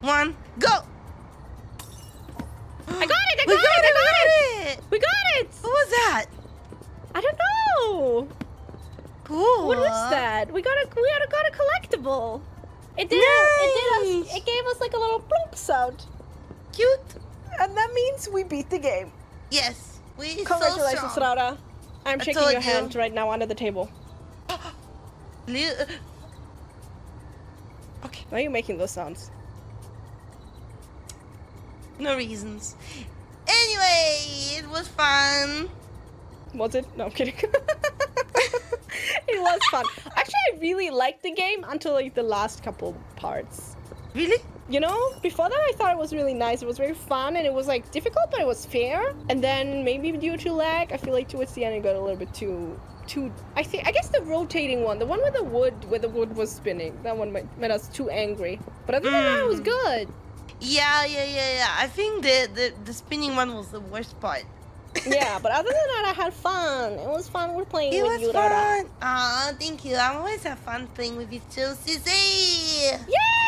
1, go! I got it! I got it! We got it! What was that? I don't know. Cool. What is that? We got a collectible. It did. Nice. It gave us like a little plunk sound. Cute. And that means we beat the game. Yes. We Congratulations, so strong. Raora. I'm I shaking told your you. hand right now under the table. Okay. Why are you making those sounds? No reasons. Anyway, it was fun. Was it? No, I'm kidding. It was fun. Actually, I really liked the game until like the last couple parts. Really? You know, before that I thought it was really nice. It was very fun and it was like difficult, but it was fair. And then maybe due to lag, I feel like towards the end it got a little bit too. I guess the rotating one, the one with the wood was spinning, that one made us too angry. But other than that, it was good. Yeah. I think the spinning one was the worst part. Yeah, but other than that, I had fun. It was fun with playing It with was you, Raora. fun. Aw, thank you. I always have fun playing with you too, Ceci. Yay!